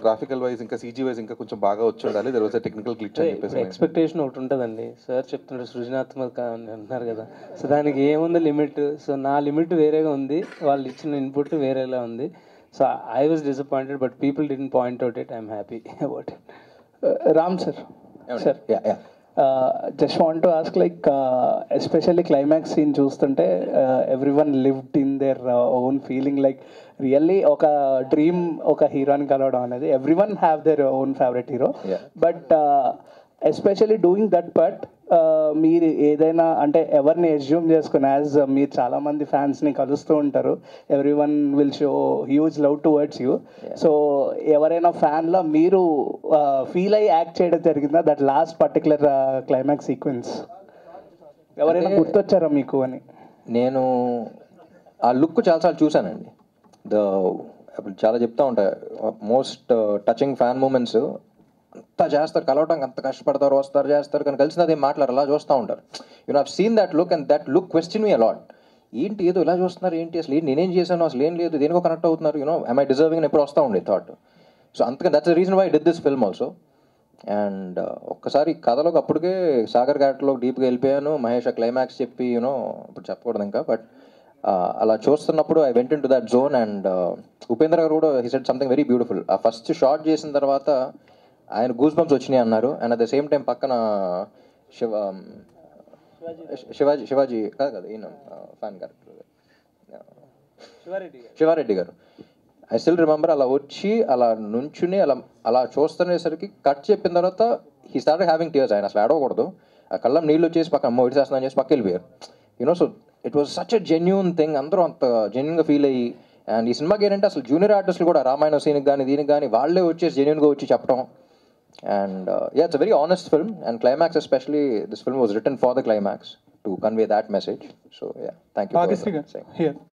Graphical wise ఇంకా CG wise ఇంకా కొంచెం బాగా వచ్చి ఉండాలి, there was a technical glitch అని చెప్పేసి ఎక్స్పెక్టేషన్ ఒకటి ఉంటుందండి. సార్ చెప్తుంటారు సృజనాత్మక అని అంటున్నారు కదా, సో దానికి ఏముంది లిమిట్. సో నా లిమిట్ వేరేగా ఉంది, వాళ్ళు ఇచ్చిన ఇన్పుట్ వేరేలా ఉంది. So I was disappointed, but people didn't point out it. I'm happy about it. Ram sir, just want to ask, like, especially climax scene చూస్తుంటే everyone lived in their own feeling, like really ఒక dream ఒక హీరోని కలవడం అనేది, everyone have their own favorite hero, but especially doing that part, మీరు ఏదైనా అంటే ఎవరిని అజ్యూమ్ చేసుకుని, యాజ్ మీరు చాలామంది ఫ్యాన్స్ని కలుస్తూ ఉంటారు, every one will show huge love towards you. So ఎవరైనా ఫ్యాన్లో మీరు ఫీల్ అయ్యి యాక్ట్ చేయడం జరిగిందా that last particular climax sequence? ఎవరైనా గుర్తొచ్చారా మీకు అని? నేను ఆ లుక్ చాలాసార్లు చూశానండి. చాలా చెప్తా ఉంటాయి, మోస్ట్ టచింగ్ ఫ్యాన్ మూమెంట్స్ అంతా చేస్తారు, కలవటానికి అంత కష్టపడతారు, వస్తారు చేస్తారు, కానీ కలిసిన అదేం మాట్లాడారు, అలా చూస్తూ ఉంటారు. You know I've seen that look and that look question me a lot. ఏంటి ఏదో ఇలా చూస్తున్నారు, ఏంటి అసలు నేనేం చేశాను, అసలు ఏం లేదు, దేనికో కనెక్ట్ అవుతున్నారు, యూనో ఐ మై డిజర్వింగ్ అని ఎప్పుడు వస్తూ ఉండే థాట్. సో అందుకని that's the reason why I did this film also. And ఒక్కసారి కథలోకి అప్పటికే సాగర్ ఘాట్లో డీప్గా వెళ్ళిపోయాను. మహేష్ క్లైమాక్స్ చెప్పి యూనో ఇప్పుడు చెప్పకూడదు ఇంకా, బట్ అలా చూస్తున్నప్పుడు I went in to that zone. And Upendra గారు కూడా he said something very beautiful. ఆ ఫస్ట్ షాట్ చేసిన తర్వాత ఆయన గూస్ బంప్స్ వచ్చినాయి అన్నారు. And at the same time పక్కన శివాజీ కాదు ఈయన ఫ్యాన్ గారు శివారెడ్డి గారు, ఐ స్టిల్ రిమెంబర్, అలా వచ్చి అలా నుంచుని అలా చూస్తునేసరికి కట్ చెప్పిన తర్వాత హీ స్టార్టెడ్ హ్యావింగ్ టీయర్స్. ఆయన అసలు ఆడకూడదు, ఆ కళ్ళం నీళ్ళు వచ్చేసి పక్కన అమ్మ ఇడిసేస్తున్నాను చేసి పక్క వెళ్ళిపోయారు. You know so it was such a genuine thing. అందరూ అంత జెన్యూన్గా ఫీల్ అయ్యి, అండ్ ఈ సినిమాకి ఏంటంటే అసలు జూనియర్ ఆర్టిస్టులు కూడా రామాయణ సీన్కి కానీ దీనికి కానీ వాళ్ళే వచ్చేసి జెన్యూన్గా వచ్చి చెప్పడం. And yeah, it's a very honest film, and climax especially, this film was written for the climax to convey that message. So yeah, thank you for saying. Here.